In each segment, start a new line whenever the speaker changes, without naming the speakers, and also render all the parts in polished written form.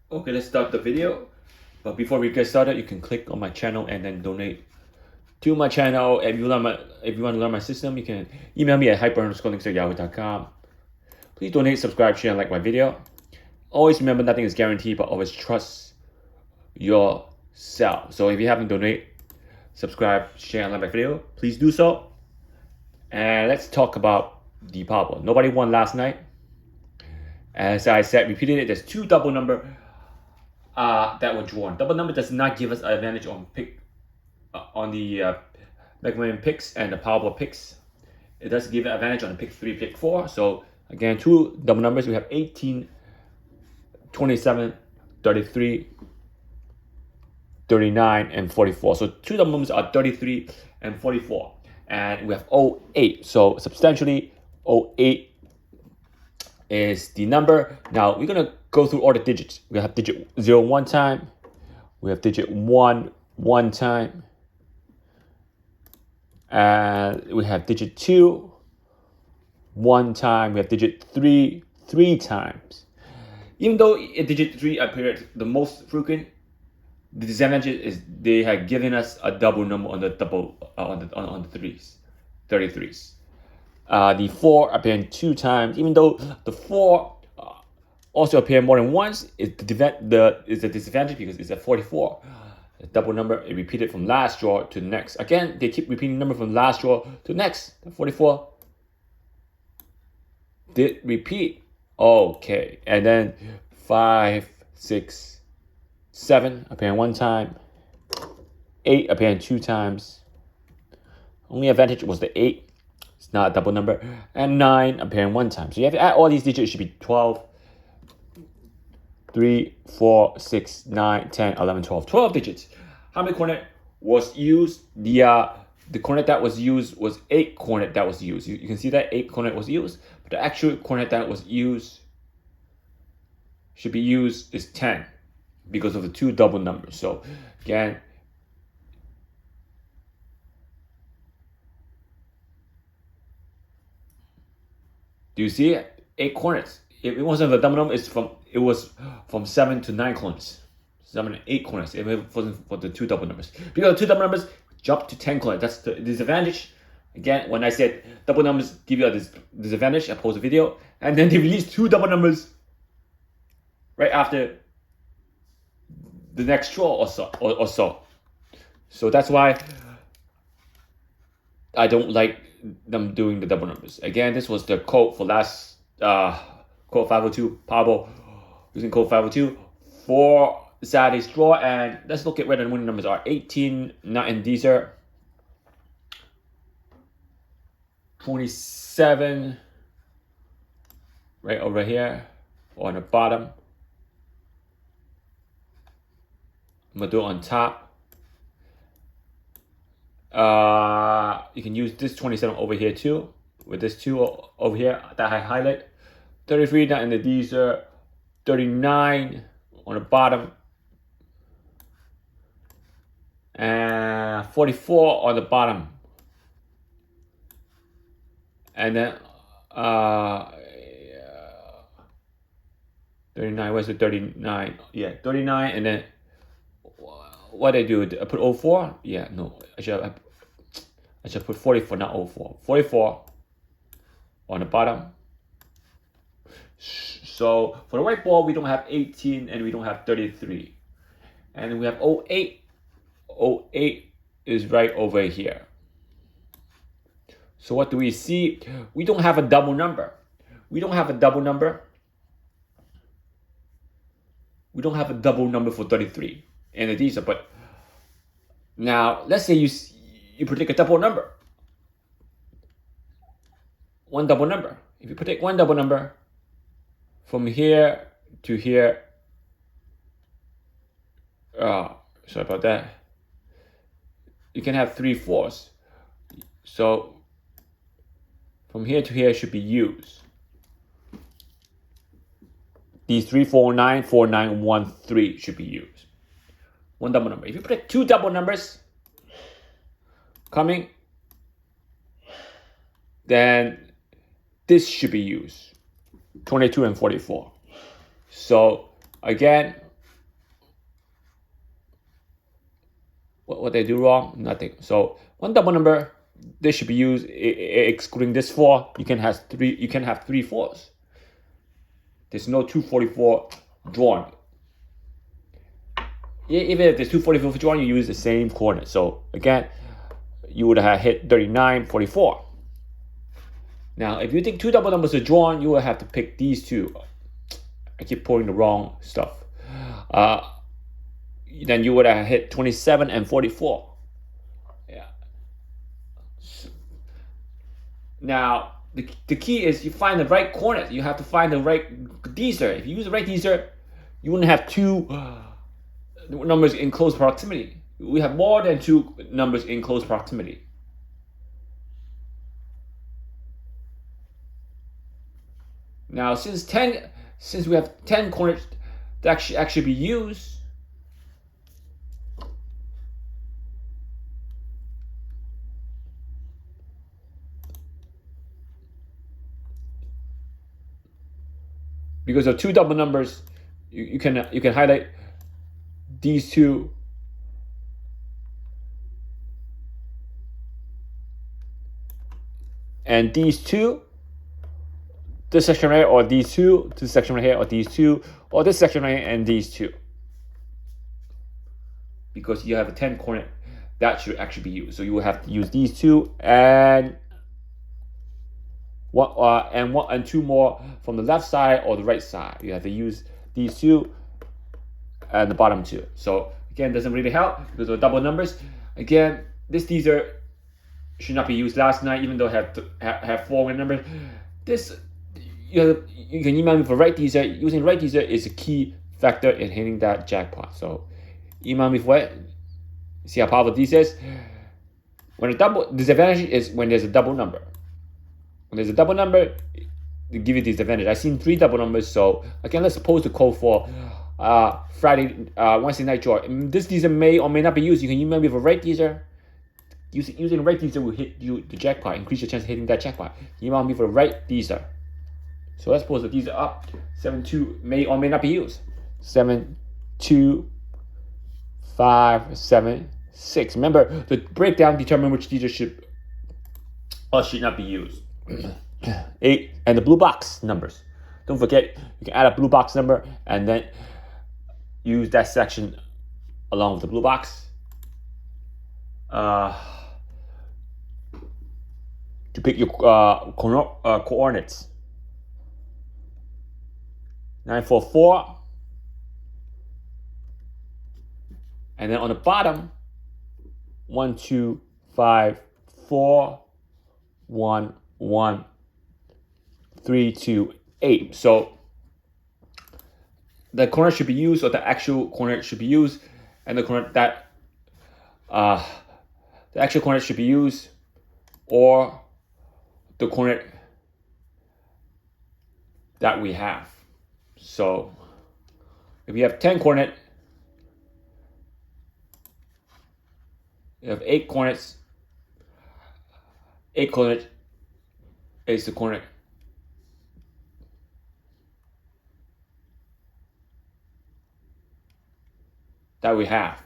Okay, let's start the video. But before we get started, you can click on my channel and then donate to my channel. If you want to learn my system, you can email me at hyper_links@yahoo.com. Please donate, subscribe, share, and like my video. Always remember, nothing is guaranteed, but always trust yourself. So if you haven't donated, subscribe, share, and like my video, please do so. And let's talk about the Powerball. Nobody won last night. As I said, repeated it, there's two double number that were drawn. Double number does not give us an advantage on the Mega Man picks and the Powerball picks. It does give an advantage on the pick 3, pick 4. So again, two double numbers. We have 18, 27, 33, 39, and 44. So two double numbers are 33 and 44. And we have 08. So substantially 08 is the number. Now we're gonna go through all the digits. We have digit 0 one time. We have digit 1 one time. And we have digit 2 one time. We have digit 3 3 times. Even though digit 3 appeared the most frequent, the disadvantage is they had given us a double number on the on the threes, 33s. The 4 appeared 2 times, even though the 4 also appeared more than once. It's a disadvantage because it's a 44. The double number, it repeated from last draw to the next. Again, they keep repeating the number from last draw to the next. The 44 did repeat. Okay, and then 5, 6, 7 appearing 1 time. 8 appearing 2 times. Only advantage was the 8. It's not a double number. And 9 appearing 1 time. So you have to add all these digits. It should be 12, 3, 4, 6, 9, 10, 11, 12. 12 digits. How many coordinate was used? The coordinate that was used was 8 coordinate that was used. You can see that 8 coordinate was used. But the actual coordinate that was used should be used is 10 because of the two double numbers. So again, do you see it? 8 coordinates. If it wasn't the double number, it was from 7 to 9 coordinates. 7 and 8 coordinates. If it wasn't for the two double numbers. Because the two double numbers jump to 10 coordinates. That's the disadvantage. Again, when I said double numbers give you a disadvantage, I post a video. And then they release two double numbers right after the next draw or so. So that's why I don't like them doing the double numbers. Again, this was the code for last code 502 Powerball, using code 502 for Saturday's draw. And let's look at where the winning numbers are. 18, not in Dster. 27, right over here on the bottom. I'm gonna do it on top. You can use this 27 over here too, with this 2 over here that I highlight. 33 down in the Dster, 39 on the bottom, and 44 on the bottom. And then 39, where's the 39? Yeah, 39, and then what I do, I put 04? Yeah, no, I should put 44, not 04. 44 on the bottom. So for the white ball, we don't have 18 and we don't have 33. And we have 08. 08 is right over here. So what do we see? We don't have a double number. We don't have a double number. We don't have a double number for 33 in the Dster. But now, let's say you predict a double number. One double number. If you predict one double number from here to here, sorry about that. You can have 3 4s. So from here to here should be used. These 3 4 9 4 9 1 3 should be used. One double number. If you predict two double numbers coming, then this should be used. 22 and 44. So again, What they do wrong? Nothing. So one double number, this should be used excluding this 4. You can have 3. You can have 3 4s. There's no 244 drawn. Even if there's 244 drawn, you use the same coordinate. So again, you would have hit 39, 44. Now, if you think 2 double numbers are drawn, you will have to pick these 2. I keep pulling the wrong stuff. Then you would have hit 27 and 44. Yeah. Now, the key is you find the right coordinate. You have to find the right Dster. If you use the right Dster, you wouldn't have 2 numbers in close proximity. We have more than 2 numbers in close proximity. Now, since we have 10 coordinates that actually be used, because of 2 double numbers, you can highlight these 2. And these 2, this section right here, or these 2, this section right here, or these 2, or this section right here, and these 2. Because you have a 10 coordinate that should actually be used. So you will have to use these 2 and 1 and 2 more from the left side or the right side. You have to use these 2 and the bottom 2. So again, doesn't really help because of double numbers. Again, this Dster should not be used last night, even though it have 4 numbers. This you can email me for right Dster. Using right Dster is a key factor in hitting that jackpot. So email me for it. See how powerful this is. When a double disadvantage is when there's a double number. When there's a double number, they give you disadvantage. I've seen 3 double numbers. So again, let's suppose the code for Wednesday night draw. This Dster may or may not be used. You can email me for right Dster. Using right Dster will hit you the jackpot, increase your chance of hitting that jackpot. Email me for the right Dster. So let's pose the Dster up. 7, 2 may or may not be used. 7, 2, 5, 7, 6. Remember, the breakdown determine which Dster should or should not be used. 8 and the blue box numbers. Don't forget, you can add a blue box number and then use that section along with the blue box. To pick your coordinates. 944. And then on the bottom, 1, 2, 5, 4, 1, 1, 3, 2, 8. So the coordinate should be used, or the actual coordinate should be used, and the coordinate that the actual coordinate should be used, or the coordinate that we have. So if you have 10 coordinate, you have 8 coordinates. 8 coordinate is the coordinate that we have.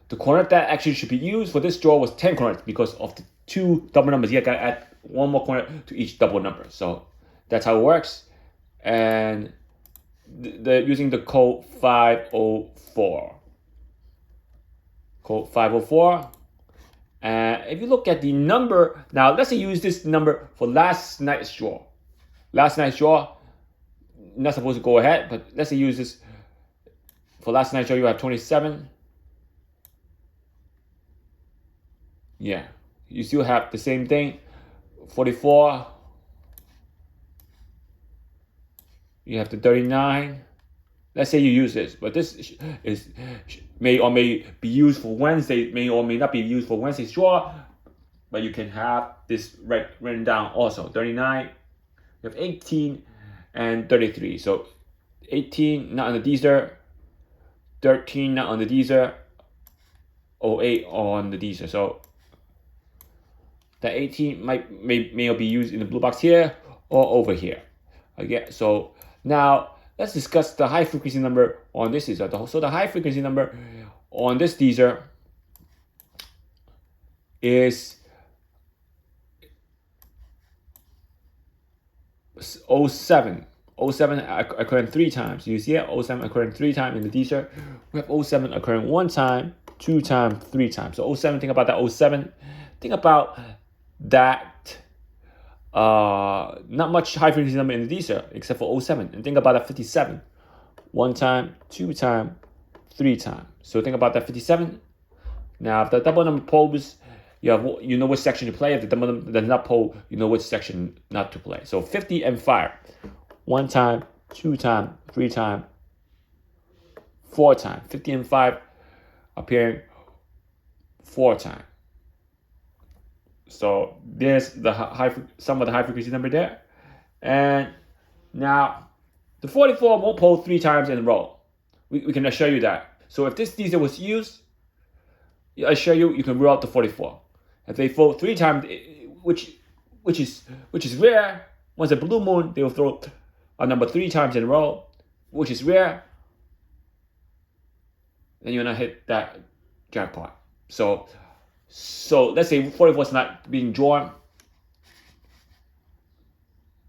The coordinate that actually should be used for this draw was 10 coordinates because of the 2 double numbers. You gotta add 1 more coordinate to each double number. So that's how it works. And using the code 504. Code 504. And if you look at the number, now let's say you use this number for last night's draw. Last night's draw, not supposed to go ahead, but let's say you use this for last night's draw. You have 27. Yeah, you still have the same thing. 44. You have the 39. Let's say you use this, but this may or may be used for Wednesday, may or may not be used for Wednesday's draw, but you can have this written down also. 39, you have 18 and 33. So 18 not on the Dster, 13 not on the Dster, 08 on the Dster. So that 18 may be used in the blue box here or over here. Again, so now let's discuss the high frequency number on this Dster. So the high frequency number on this Dster is 07. 07 occurring 3 times. You see it? 07 occurring 3 times in the Dster. We have 07 occurring 1 time, 2 times, 3 times. So 07, think about that 07. Think about that. Not much high frequency number in the Dster except for 07. And think about that 57. 1 time, 2 times, 3 times. So think about that 57. Now, if the double number polls, you know which section to play. If the double number does not poll, you know which section not to play. So 50 and 5. 1 time, 2 times, 3 times, 4 times. 50 and 5 appearing 4 times. So there's the some of the high frequency number there. And now the 44 won't poll 3 times in a row. We can assure you that. So if this Dster was used, I assure you can rule out the 44. If they throw 3 times, which is rare. Once a blue moon, they will throw a number 3 times in a row, which is rare. Then you're gonna hit that jackpot. So let's say 44 is not being drawn,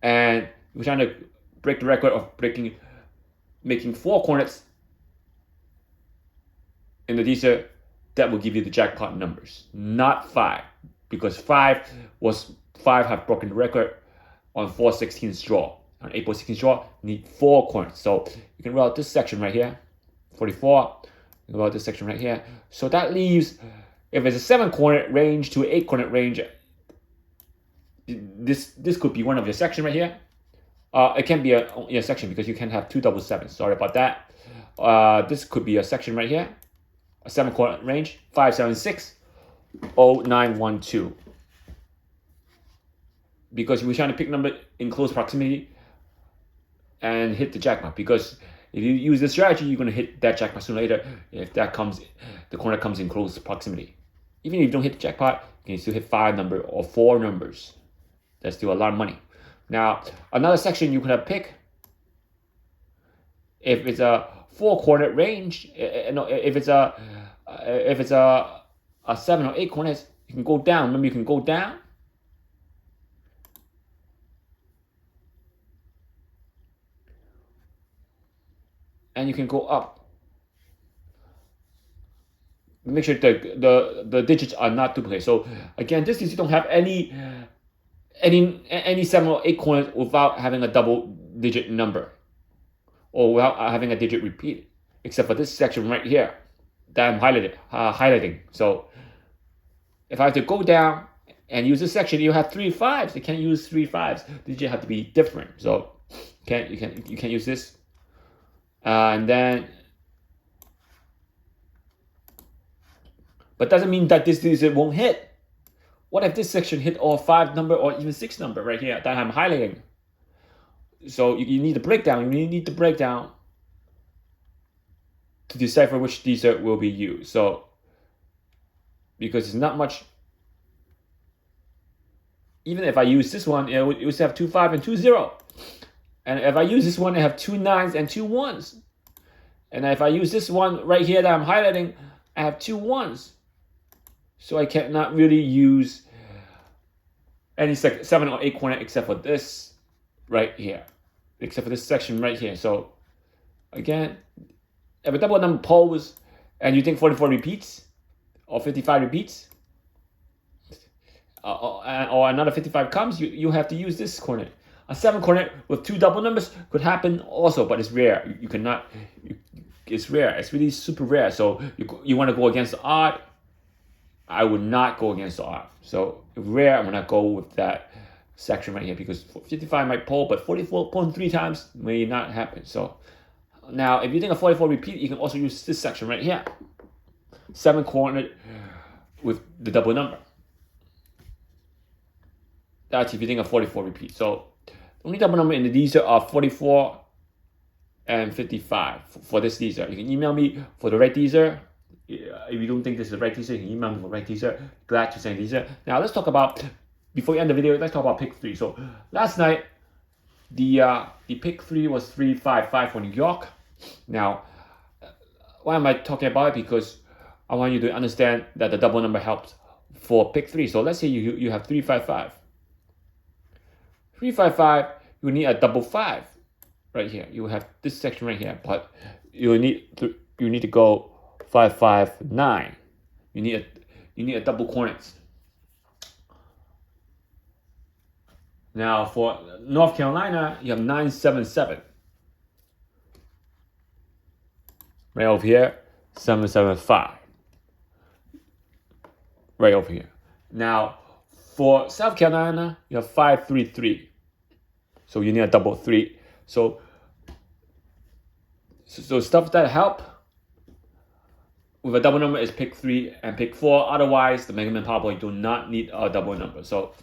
and we're trying to break the record of making 4 cornets in the Dster. That will give you the jackpot numbers, not 5, because 5 have broken the record on 4/16 draw. On April 16th draw, you need 4 cornets. So you can roll out this section right here, 44. You can roll out this section right here. So that leaves, if it's a 7 cornet range to an 8 cornet range, this could be one of your section right here. It can be a section because you can have 2 double 7s. Sorry about that. This could be a section right here. A 7 cornet range, 576, 0912. Because we're trying to pick number in close proximity and hit the jackpot. Because if you use this strategy, you're going to hit that jackpot sooner or later if the corner comes in close proximity. Even if you don't hit the jackpot, you can still hit 5 number or 4 numbers. That's still a lot of money. Now, another section you could have picked, if it's a 4 cornet range, if it's a 7 or 8 cornets, you can go down. Remember, you can go down. And you can go up. Make sure the digits are not duplicated. So again, this is you don't have any 7 or 8 corners without having a double digit number, or without having a digit repeat, except for this section right here that I'm highlighting. So if I have to go down and use this section, you have 3 5s. You can't use 3 5s. The digit have to be different. So you can use this. And then, but doesn't mean that this Dster won't hit. What if this section hit all 5 number or even 6 number right here that I'm highlighting? So you need the breakdown. You need the breakdown to decipher which Dster will be used. So because it's not much. Even if I use this one, it would have 2 5 and 2 0. And if I use this one, I have 2 9s and 2 1s. And if I use this one right here that I'm highlighting, I have 2 1s. So I cannot really use any 7 or 8 cornet except for this right here. Except for this section right here. So again, if a double number polls and you think 44 repeats or 55 repeats, or another 55 comes, you have to use this cornet. A 7 cornet with 2 double numbers could happen also, but it's rare. You cannot. It's rare. It's really super rare. So you want to go against the odd. I would not go against the odd. So if rare, I'm gonna go with that section right here because 55 might pull, but 44 pulling 3 times may not happen. So now, if you think a 44 repeat, you can also use this section right here. 7 cornet with the double number. That's if you think of 44 repeat. So the only double number in the Dster are 44 and 55 for this Dster. You can email me for the right Dster. If you don't think this is the right Dster, you can email me for the right Dster. Glad to send Dster. Now let's talk about, before we end the video, let's talk about pick 3. So last night, the pick 3 was 355 for New York. Now, why am I talking about it? Because I want you to understand that the double number helps for pick 3. So let's say you have 355. 355, you need a double 5 right here. You have this section right here, but you need to go 559. You need a double cornets. Now for North Carolina, you have 977. Right over here, 775. Right over here. Now for South Carolina, you have 533. So you need a double 3. So stuff that help with a double number is pick 3 and pick 4. Otherwise, the Mega Man Powerball do not need a double number. So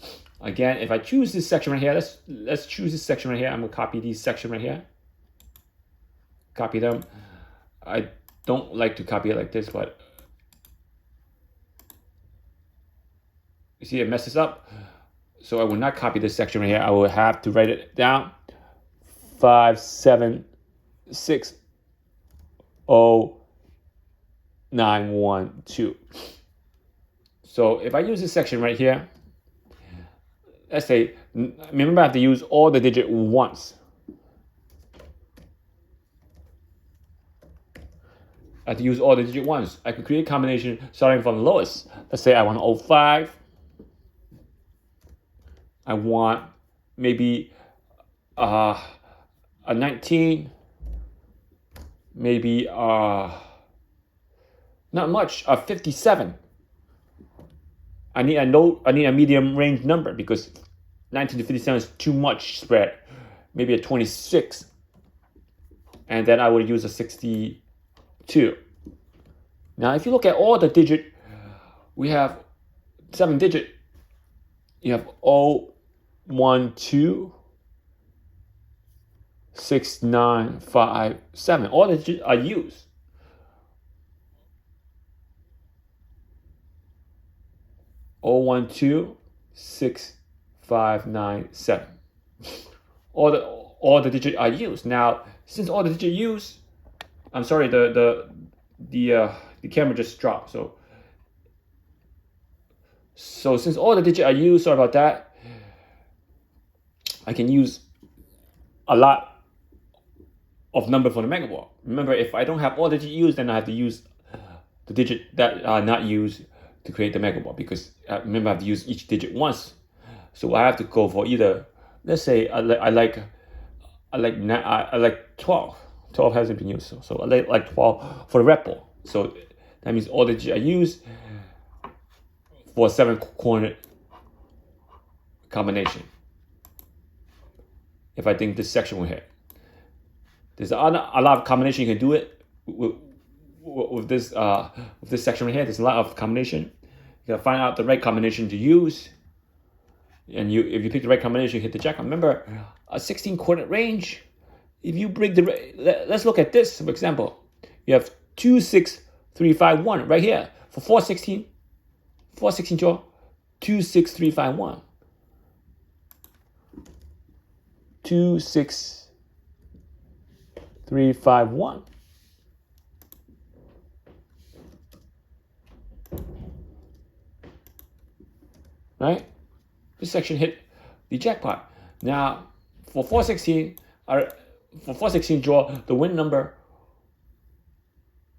again, if I choose this section right here, let's choose this section right here. I'm gonna copy these section right here. Copy them. I don't like to copy it like this, but you see it messes up. So I will not copy this section right here. I will have to write it down. 5760912. So if I use this section right here, let's say, remember I have to use all the digit once. I have to use all the digit once. I could create a combination starting from the lowest. Let's say I want 05. I want maybe a 19, maybe not much, a 57. I need a medium range number because 19 to 57 is too much spread. Maybe a 26, and then I would use a 62. Now, if you look at all the digit, we have 7 digit. You have 012 6957. All the digits are used. Oh, 12 6597. All the digits are used. Now, since all the digits are used, I'm sorry, the camera just dropped. So since all the digits are used, sorry about that, I can use a lot of number for the Mega Ball. Remember, if I don't have all the digits used, then I have to use the digit that are not used to create the Mega Ball, because remember I have to use each digit once. So I have to go for either, let's say I like 12. 12 hasn't been used, so I like 12 for the red ball. So that means all the digits are used for a 7-corner combination. If I think this section will hit, there's a lot of combination you can do it with this section right here. There's a lot of combination. You gotta find out the right combination to use, and if you pick the right combination, you hit the jackpot. Remember, a 16-coordinate range. If you break let's look at this for example. You have 26351 right here for 416. 416 draw, 26351. 26351. Right? This section hit the jackpot. Now, for 416 draw, the win number.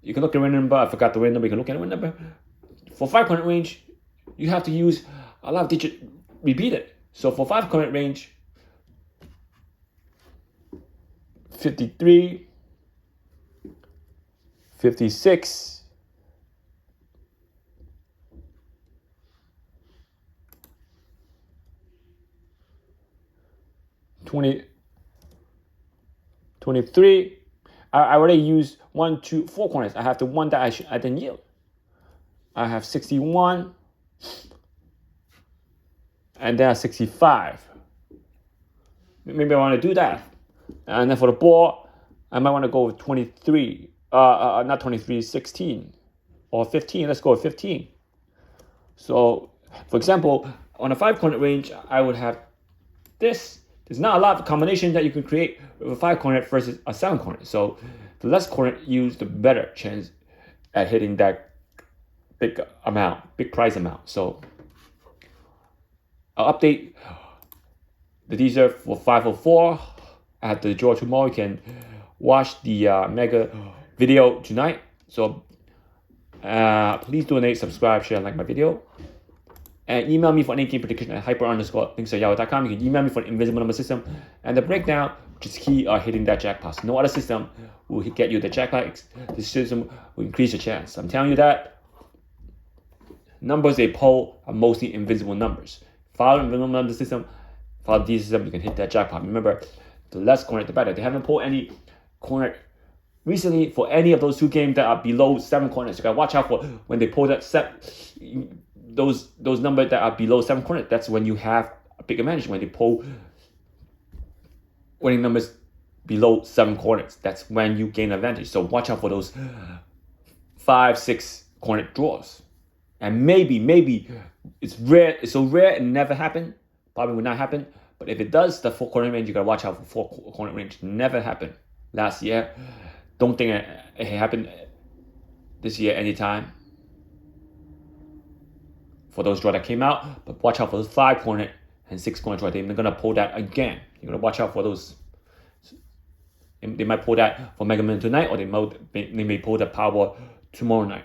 You can look at the win number. I forgot the win number. You can look at the win number. For 5-corner range, you have to use a lot of digits repeated. So for 5-corner range, 53, 56, 23. I already used 1, 2, 4 corners. I have the one that I didn't use. I have 61, and then 65. Maybe I want to do that. And then for the ball, I might want to go with 23. Not 23, 16 or 15. Let's go with 15. So, for example, on a 5-corner range, I would have this. There's not a lot of combination that you can create with a 5-corner versus a 7-corner. So, the less corner used, the better chance at hitting that big prize amount. So I'll update the teaser for 504 at the draw tomorrow. You can watch the mega video tonight. So please donate, subscribe, share, and like my video. And email me for any game prediction at hyper_links@yahoo.com. You can email me for the Invincible number system and the breakdown, which is key hitting that jackpot. No other system will get you the jackpot. This system will increase your chance. I'm telling you that numbers they pull are mostly Invincible numbers. Follow Invincible number system, follow the system, you can hit that jackpot. Remember, the less corner, the better. They haven't pulled any corner recently for any of those two games that are below 7 corners. You gotta watch out for when they pull that those numbers that are below 7 corners. That's when you have a big advantage. When they pull winning numbers below 7 corners, that's when you gain advantage. So watch out for those 5, 6 corner draws. And maybe it's rare. It's so rare it never happened. Probably will not happen. But if it does, the 4 corner range, you gotta watch out for 4 corner range. Never happened last year. Don't think it happened this year anytime for those draw that came out. But watch out for those 5 corner and 6 corner draw. They're gonna pull that again. You're gonna watch out for those. They might pull that for Mega Man tonight, or they may pull the Powerball tomorrow night.